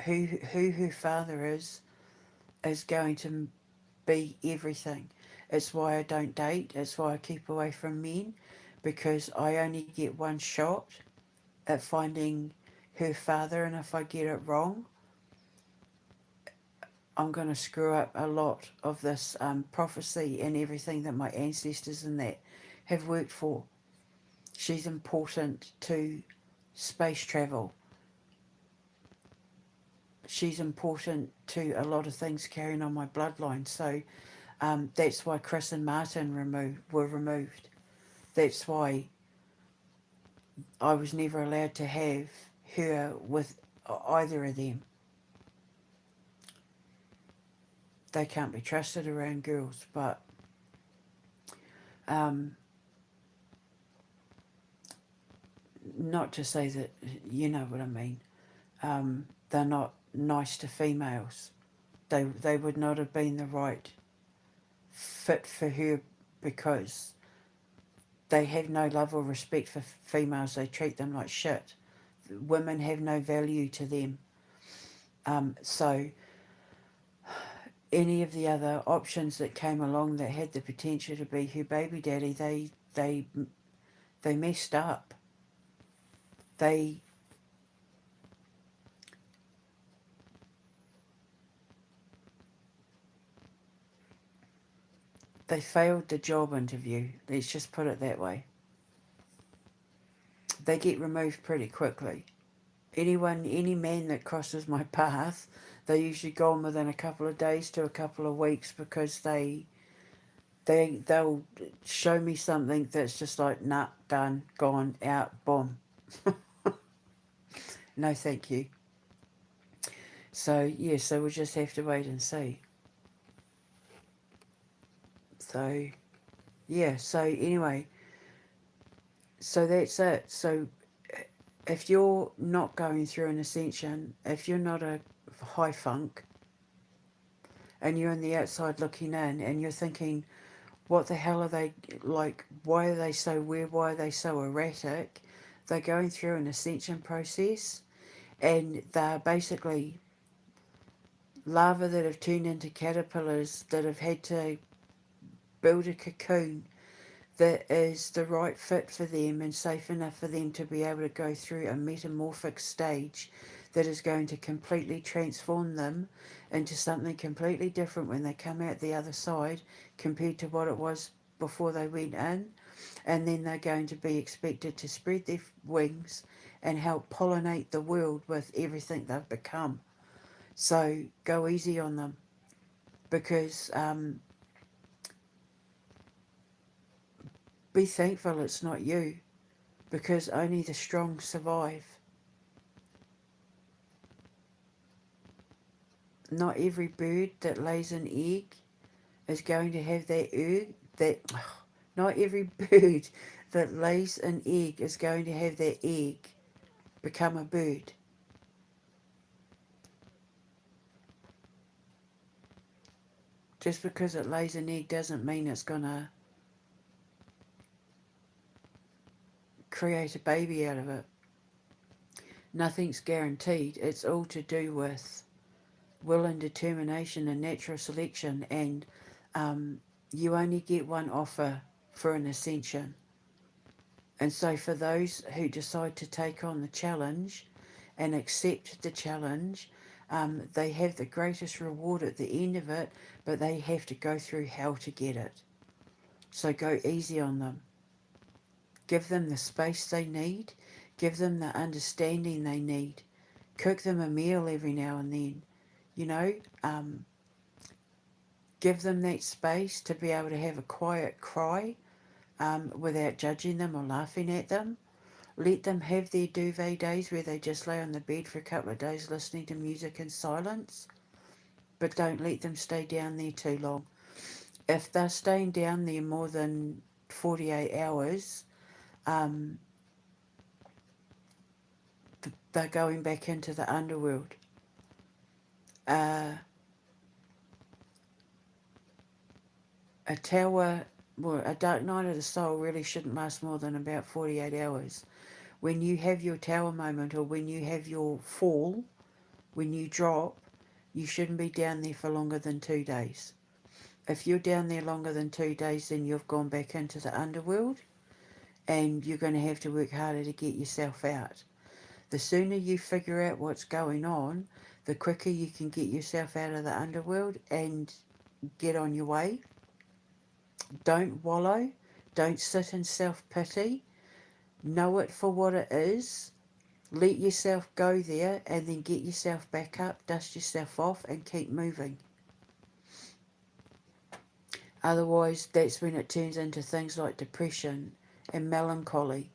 who her father is going to be everything. It's why I don't date. It's why I keep away from men, because I only get one shot at finding her father, and if I get it wrong, I'm going to screw up a lot of this prophecy and everything that my ancestors and that have worked for. She's important to space travel. She's important to a lot of things carrying on my bloodline. So that's why Chris and Martin were removed. That's why I was never allowed to have her with either of them. They can't be trusted around girls, but um, not to say that, you know what I mean. They're not nice to females. They would not have been the right fit for her, because they have no love or respect for females. They treat them like shit. Women have no value to them. So any of the other options that came along that had the potential to be her baby daddy, they messed up. They they failed the job interview. Let's just put it that way. They get removed pretty quickly. Any man that crosses my path, they usually go on within a couple of days to a couple of weeks, because they'll show me something that's just like, nah, done, gone, out, boom. No, thank you. So yeah, so we'll just have to wait and see. So yeah, so anyway, so that's it. So if you're not going through an ascension, if you're not a high funk, and you're on the outside looking in, and you're thinking, what the hell are they like? Why are they so weird? Why are they so erratic? They're going through an ascension process, and they're basically larvae that have turned into caterpillars that have had to build a cocoon that is the right fit for them and safe enough for them to be able to go through a metamorphic stage that is going to completely transform them into something completely different when they come out the other side compared to what it was before they went in. And then they're going to be expected to spread their wings and help pollinate the world with everything they've become. So go easy on them, because be thankful it's not you, because only the strong survive. Not every bird that lays an egg is going to have that egg. That not every bird that lays an egg is going to have that egg become a bird. Just because it lays an egg doesn't mean it's gonna create a baby out of it. Nothing's guaranteed. It's all to do with will and determination and natural selection, and you only get one offer for an ascension. And so for those who decide to take on the challenge and accept the challenge, they have the greatest reward at the end of it, but they have to go through hell to get it. So go easy on them. Give them the space they need. Give them the understanding they need. Cook them a meal every now and then. You know, give them that space to be able to have a quiet cry without judging them or laughing at them. Let them have their duvet days where they just lay on the bed for a couple of days listening to music in silence, but don't let them stay down there too long. If they're staying down there more than 48 hours, um, they're going back into the underworld. Uh, a tower, well, a dark night of the soul really shouldn't last more than about 48 hours. When you have your tower moment or when you have your fall, when you drop, you shouldn't be down there for longer than 2 days. If you're down there longer than 2 days, then you've gone back into the underworld and you're going to have to work harder to get yourself out. The sooner you figure out what's going on, the quicker you can get yourself out of the underworld and get on your way. Don't wallow. Don't sit in self-pity. Know it for what it is. Let yourself go there and then get yourself back up, dust yourself off and keep moving. Otherwise, that's when it turns into things like depression and melancholy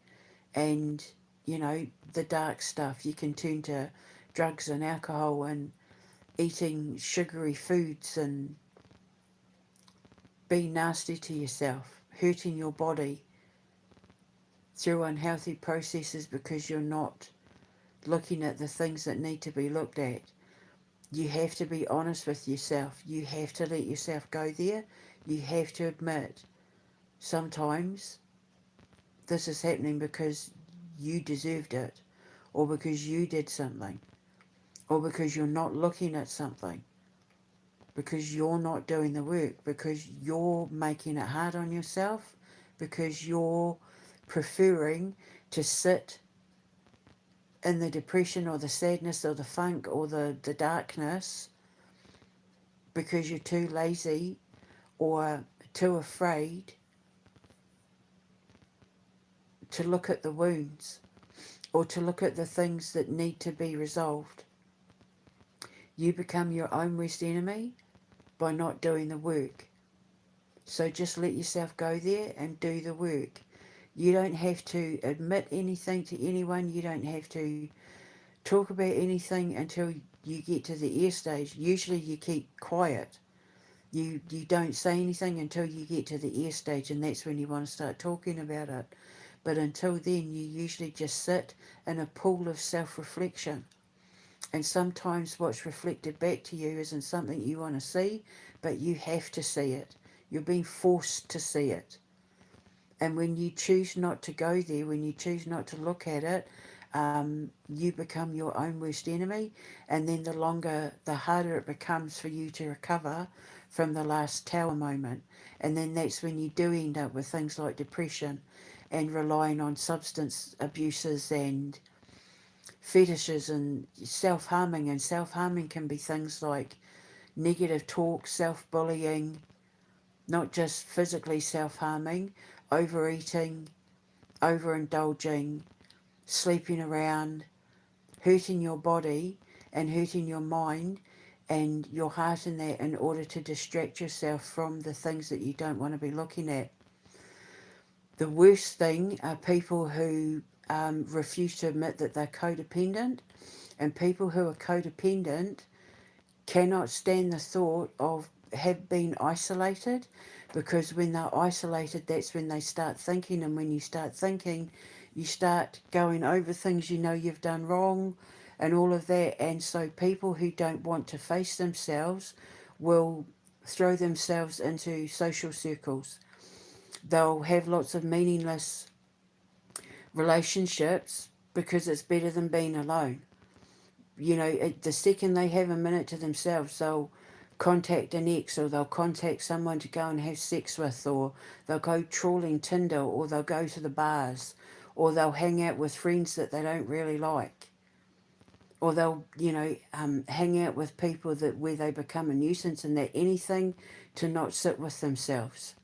and, you know, the dark stuff. You can turn to drugs and alcohol and eating sugary foods and being nasty to yourself, hurting your body through unhealthy processes because you're not looking at the things that need to be looked at. You have to be honest with yourself. You have to let yourself go there. You have to admit sometimes this is happening because you deserved it, or because you did something, or because you're not looking at something, because you're not doing the work, because you're making it hard on yourself, because you're preferring to sit in the depression or the sadness or the funk or the darkness because you're too lazy or too afraid to look at the wounds or to look at the things that need to be resolved. You become your own worst enemy by not doing the work. So just let yourself go there and do the work. You don't have to admit anything to anyone. You don't have to talk about anything until you get to the air stage. Usually you keep quiet. You don't say anything until you get to the air stage, and that's when you want to start talking about it. But until then, you usually just sit in a pool of self-reflection. And sometimes what's reflected back to you isn't something you want to see, but you have to see it. You're being forced to see it. And when you choose not to go there, when you choose not to look at it, you become your own worst enemy. And then the harder it becomes for you to recover from the last tower moment. And then that's when you do end up with things like depression and relying on substance abuses and fetishes and self-harming. And self-harming can be things like negative talk, self-bullying, not just physically self-harming, overeating, overindulging, sleeping around, hurting your body and hurting your mind and your heart in that in order to distract yourself from the things that you don't want to be looking at. The worst thing are people who refuse to admit that they're codependent, and people who are codependent cannot stand the thought of have been isolated, because when they're isolated, that's when they start thinking, and when you start thinking, you start going over things you know you've done wrong and all of that. And so people who don't want to face themselves will throw themselves into social circles. They'll have lots of meaningless relationships because it's better than being alone. You know, the second they have a minute to themselves, they'll contact an ex, or they'll contact someone to go and have sex with, or they'll go trawling Tinder, or they'll go to the bars, or they'll hang out with friends that they don't really like, or they'll, hang out with people that where they become a nuisance, and that anything to not sit with themselves.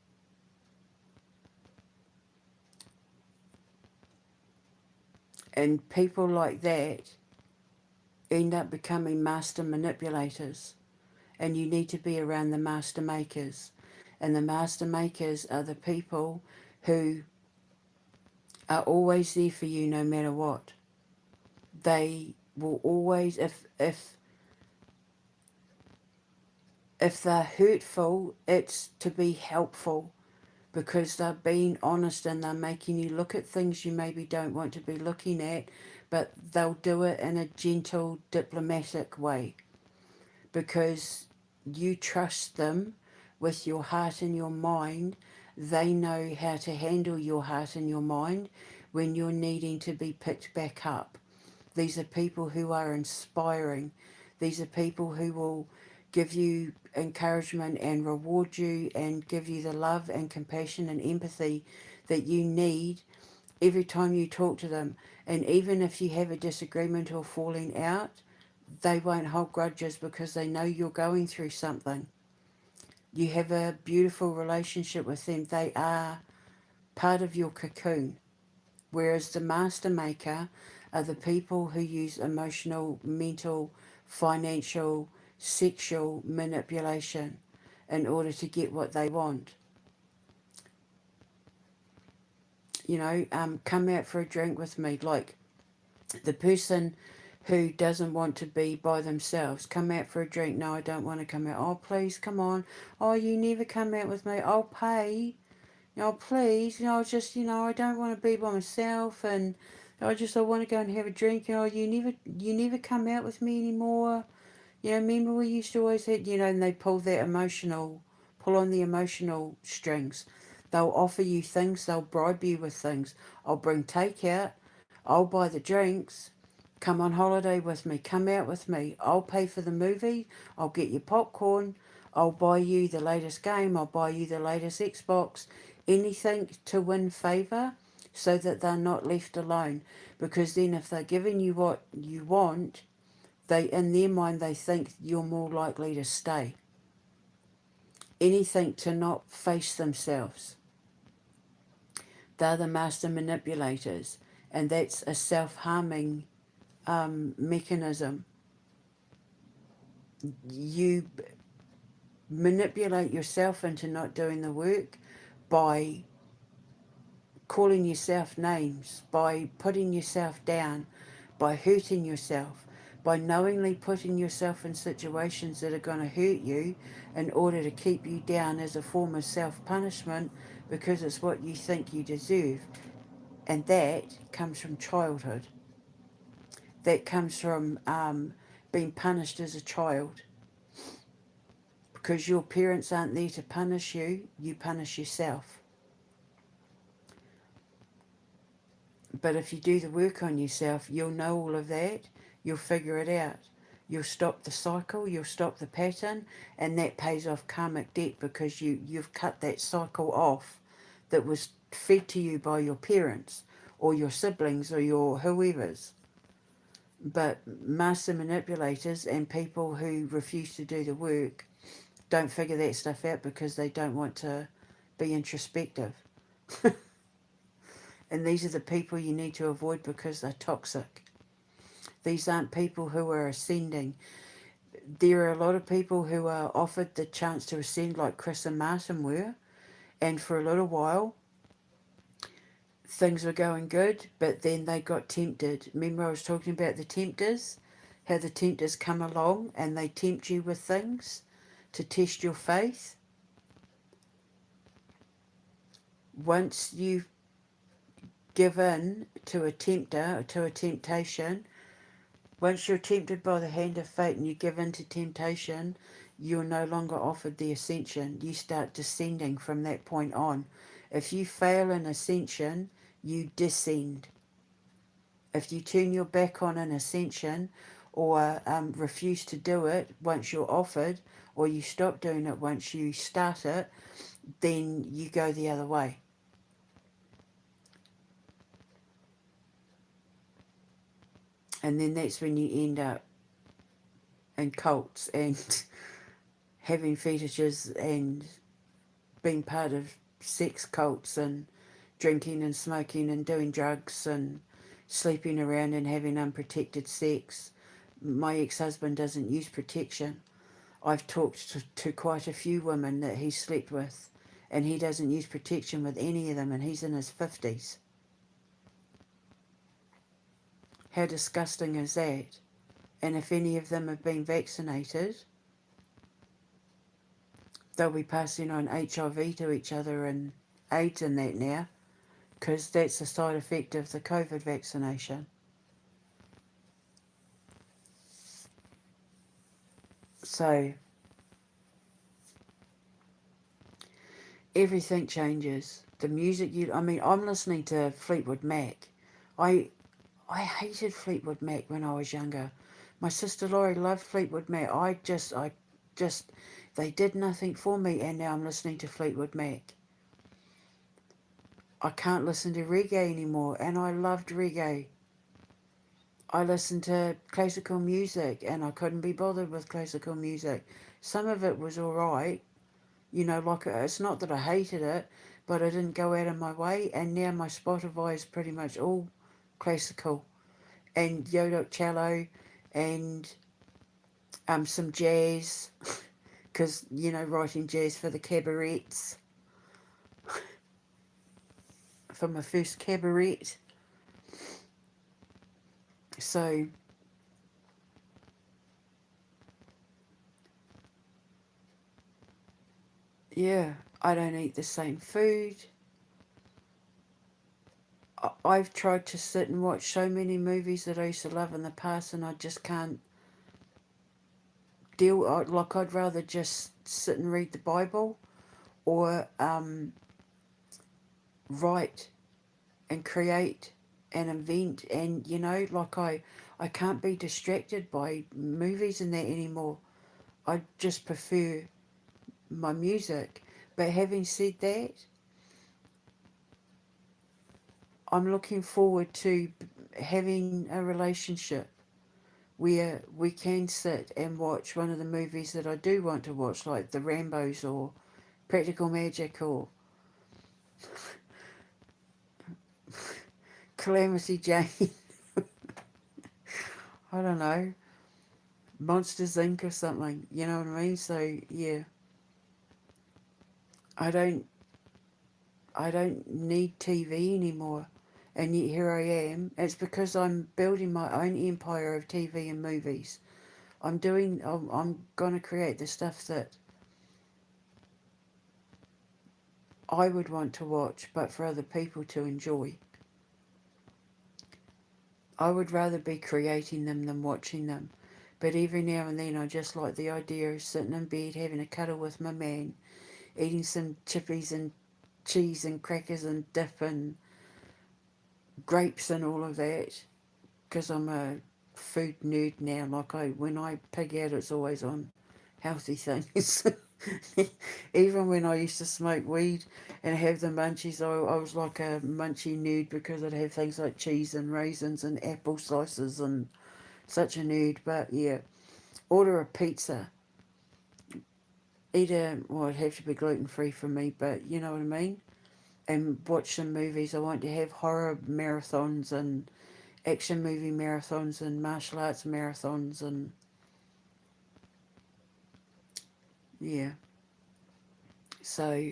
And people like that end up becoming master manipulators, and you need to be around the master makers. And the master makers are the people who are always there for you no matter what. They will always, if they're hurtful, it's to be helpful, because they're being honest and they're making you look at things you maybe don't want to be looking at, but they'll do it in a gentle, diplomatic way. because you trust them with your heart and your mind. They know how to handle your heart and your mind when you're needing to be picked back up. These are people who are inspiring. These are people who will give you encouragement and reward you and give you the love and compassion and empathy that you need every time you talk to them. And even if you have a disagreement or falling out, they won't hold grudges because they know you're going through something. You have a beautiful relationship with them. They are part of your cocoon. Whereas the master maker are the people who use emotional, mental, financial, sexual manipulation in order to get what they want. Come out for a drink with me. Like the person who doesn't want to be by themselves, come out for a drink. No, I don't want to come out. Oh, please, come on. Oh, you never come out with me. I'll pay. Oh, please, I don't want to be by myself, and I want to go and have a drink. You never come out with me anymore. Remember we used to always have, and they pull on the emotional strings. They'll offer you things, they'll bribe you with things. I'll bring takeout, I'll buy the drinks, come on holiday with me, come out with me, I'll pay for the movie, I'll get you popcorn, I'll buy you the latest game, I'll buy you the latest Xbox, anything to win favour so that they're not left alone. Because then if they're giving you what you want, they, in their mind, they think you're more likely to stay. Anything to not face themselves. They're the master manipulators, and that's a self-harming mechanism. You manipulate yourself into not doing the work by calling yourself names, by putting yourself down, by hurting yourself, by knowingly putting yourself in situations that are going to hurt you in order to keep you down as a form of self-punishment because it's what you think you deserve. And that comes from childhood. That comes from being punished as a child. Because your parents aren't there to punish you, you punish yourself. But if you do the work on yourself, you'll know all of that. You'll figure it out. You'll stop the cycle, you'll stop the pattern, and that pays off karmic debt because you've cut that cycle off that was fed to you by your parents or your siblings or your whoever's. But master manipulators and people who refuse to do the work don't figure that stuff out because they don't want to be introspective. And these are the people you need to avoid because they're toxic. These aren't people who are ascending. There are a lot of people who are offered the chance to ascend like Chris and Martin were, and for a little while things were going good, but then they got tempted. Remember I was talking about the tempters? How the tempters come along and they tempt you with things to test your faith. Once you give in to a tempter, or to a temptation, once you're tempted by the hand of fate and you give in to temptation, you're no longer offered the ascension. You start descending from that point on. If you fail in ascension, you descend. If you turn your back on an ascension or refuse to do it once you're offered, or you stop doing it once you start it, then you go the other way. And then that's when you end up in cults and having fetishes and being part of sex cults and drinking and smoking and doing drugs and sleeping around and having unprotected sex. My ex-husband doesn't use protection. I've talked to quite a few women that he slept with, and he doesn't use protection with any of them, and he's in his 50s. How disgusting is that? And if any of them have been vaccinated, they'll be passing on HIV to each other and AIDS and that now, because that's a side effect of the COVID vaccination. So everything changes. The music I mean, I'm listening to Fleetwood Mac. I I hated Fleetwood Mac when I was younger. My sister Laurie loved Fleetwood Mac. I just, they did nothing for me, and now I'm listening to Fleetwood Mac. I can't listen to reggae anymore, and I loved reggae. I listened to classical music, and I couldn't be bothered with classical music. Some of it was alright, you know, like it's not that I hated it, but I didn't go out of my way, and now my Spotify is pretty much all classical and Yodok cello and some jazz, because, you know, writing jazz for the cabarets, for my first cabaret. So, yeah, I don't eat the same food. I've tried to sit and watch so many movies that I used to love in the past, and I just can't deal. Like, I'd rather just sit and read the Bible or write and create and invent, and you know, like I can't be distracted by movies and that anymore. I just prefer my music. But having said that, I'm looking forward to having a relationship where we can sit and watch one of the movies that I do want to watch, like the Rambos or Practical Magic or Calamity Jane. I don't know, Monsters Inc. or something. You know what I mean? So yeah, I don't I don't need TV anymore. And yet here I am. It's because I'm building my own empire of TV and movies. I'm going to create the stuff that I would want to watch, but for other people to enjoy. I would rather be creating them than watching them. But every now and then I just like the idea of sitting in bed, having a cuddle with my man, eating some chippies and cheese and crackers and dip and grapes and all of that. Because I'm a food nerd now. Like when I pig out, it's always on healthy things. Even when I used to smoke weed and have the munchies, I was like a munchy nerd because I'd have things like cheese and raisins and apple slices and such a nerd. But yeah, order a pizza. Well, it'd have to be gluten free for me, but you know what I mean? And watch some movies. I want to have horror marathons and action movie marathons and martial arts marathons and yeah. So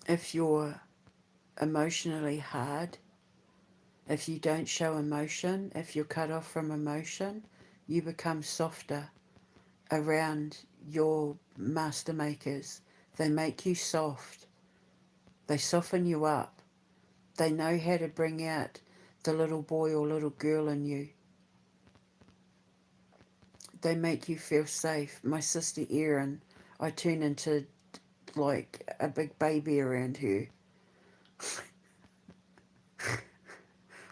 if you're emotionally hard, if you don't show emotion, if you're cut off from emotion, you become softer around your master makers. They make you soft. They soften you up. They know how to bring out the little boy or little girl in you. They make you feel safe. My sister Erin, I turn into like a big baby around her.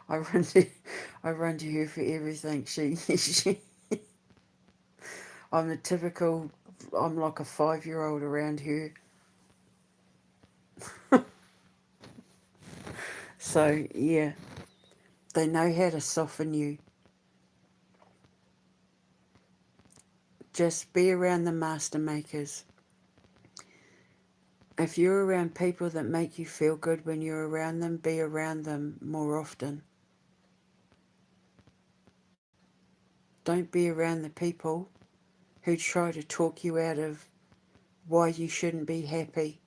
I run to, I run to her for everything. I'm the typical. I'm like a 5-year-old around her. So yeah, they know how to soften you. Just be around the master makers. If you're around people that make you feel good when you're around them, be around them more often. Don't be around the people who try to talk you out of why you shouldn't be happy.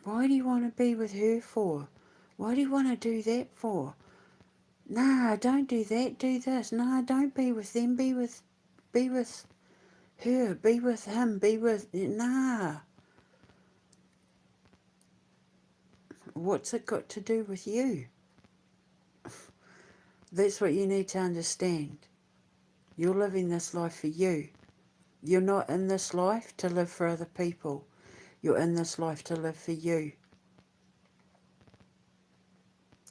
Why do you want to be with her for? Why do you want to do that for? Nah, don't do that, do this. Nah, don't be with them, be with her, be with him, be with, nah. What's it got to do with you? That's what you need to understand. You're living this life for you. You're not in this life to live for other people. You're in this life to live for you.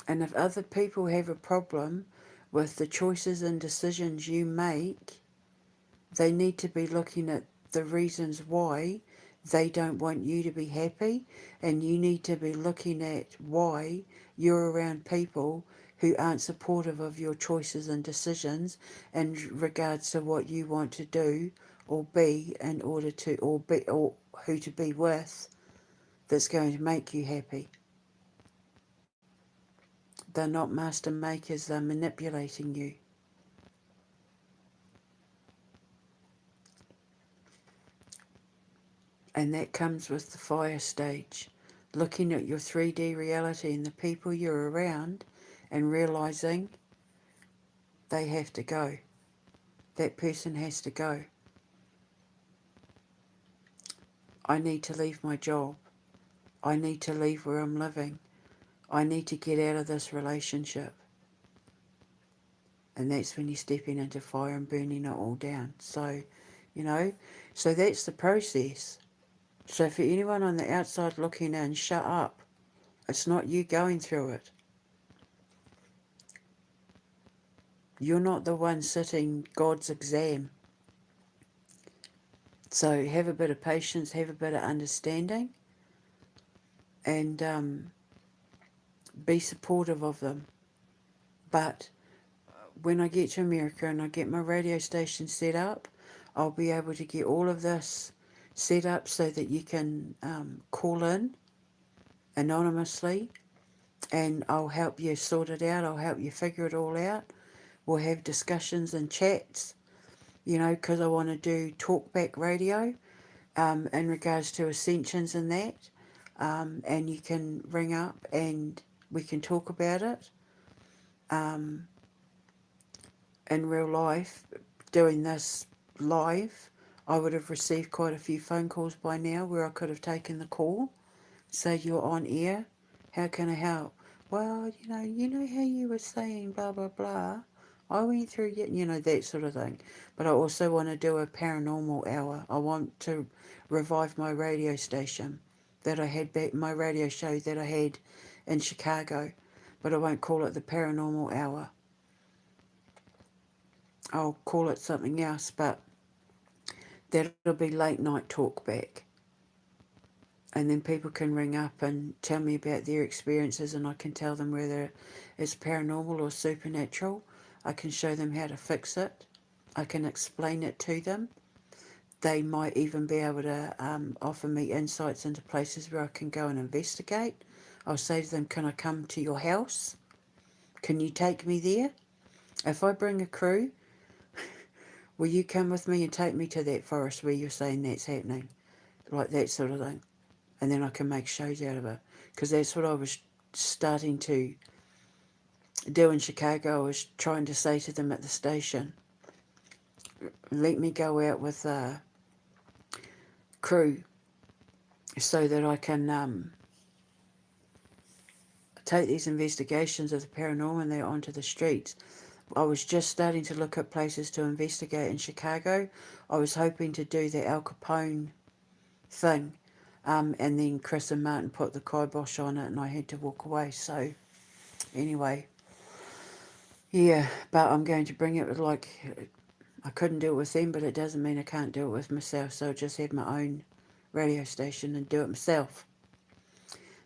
And if other people have a problem with the choices and decisions you make, they need to be looking at the reasons why they don't want you to be happy, and you need to be looking at why you're around people who aren't supportive of your choices and decisions in regards to what you want to do or be in order to or who to be with that's going to make you happy. They're not master makers, they're manipulating you. And that comes with the fire stage. Looking at your 3D reality and the people you're around and realizing they have to go. That person has to go. I need to leave my job. I need to leave where I'm living. I need to get out of this relationship. And that's when you're stepping into fire and burning it all down. So, you know, so that's the process. So for anyone on the outside looking in, shut up. It's not you going through it. You're not the one sitting God's exam. So have a bit of patience, have a bit of understanding, and be supportive of them. But when I get to America and I get my radio station set up, I'll be able to get all of this set up so that you can call in anonymously, and I'll help you sort it out. I'll help you figure it all out. We'll have discussions and chats, you know, because I want to do talkback radio in regards to Ascensions and that. And you can ring up and we can talk about it. In real life, doing this live, I would have received quite a few phone calls by now where I could have taken the call. Say, you're on air. How can I help? Well, you know how you were saying blah, blah, blah. I went through, that sort of thing. But I also want to do a paranormal hour. I want to revive my radio station that I had back, my radio show that I had in Chicago. But I won't call it the paranormal hour. I'll call it something else, but that'll be late night talk back. And then people can ring up and tell me about their experiences, and I can tell them whether it's paranormal or supernatural. I can show them how to fix it. I can explain it to them. They might even be able to offer me insights into places where I can go and investigate. I'll say to them, can I come to your house? Can you take me there? If I bring a crew, will you come with me and take me to that forest where you're saying that's happening? Like that sort of thing. And then I can make shows out of it. Because that's what I was starting to do in Chicago. I was trying to say to them at the station, let me go out with a crew so that I can take these investigations of the paranormal and they're onto the streets. I was just starting to look at places to investigate in Chicago. I was hoping to do the Al Capone thing. And then Chris and Martin put the kibosh on it and I had to walk away. So anyway, yeah, but I'm going to bring it with, like, I couldn't do it with them, but it doesn't mean I can't do it with myself. So I'll just have my own radio station and do it myself.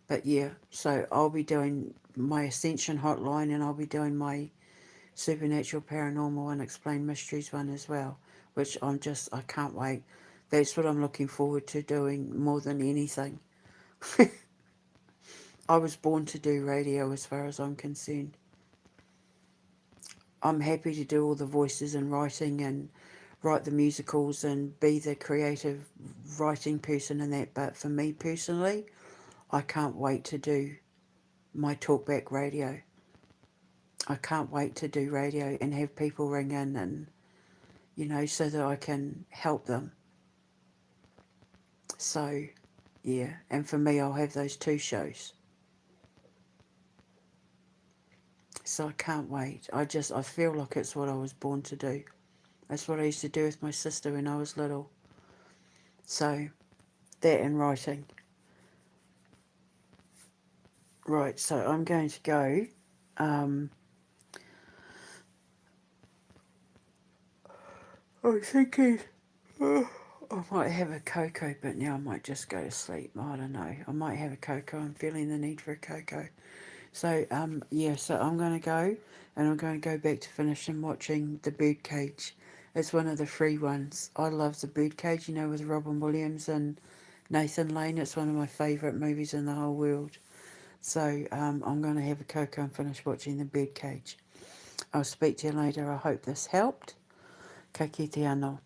But yeah, so I'll be doing my Ascension hotline and I'll be doing my Supernatural, Paranormal, Unexplained Mysteries one as well, which I can't wait. That's what I'm looking forward to doing more than anything. I was born to do radio as far as I'm concerned. I'm happy to do all the voices and writing and write the musicals and be the creative writing person and that, but for me personally, I can't wait to do my talkback radio. I can't wait to do radio and have people ring in and, so that I can help them. So, yeah, and for me, I'll have those two shows. So I can't wait. I feel like it's what I was born to do. That's what I used to do with my sister when I was little. So, that and writing. Right, so I'm going to go. Um, I'm thinking I might have a cocoa, but now I might just go to sleep. I don't know. I might have a cocoa. I'm feeling the need for a cocoa. So, yeah, so I'm going to go and I'm going to go back to finishing watching The Birdcage. It's one of the free ones. I love The Birdcage, you know, with Robin Williams and Nathan Lane. It's one of my favourite movies in the whole world. So, I'm going to have a cocoa and finish watching The Birdcage. I'll speak to you later. I hope this helped. Ka kite anō.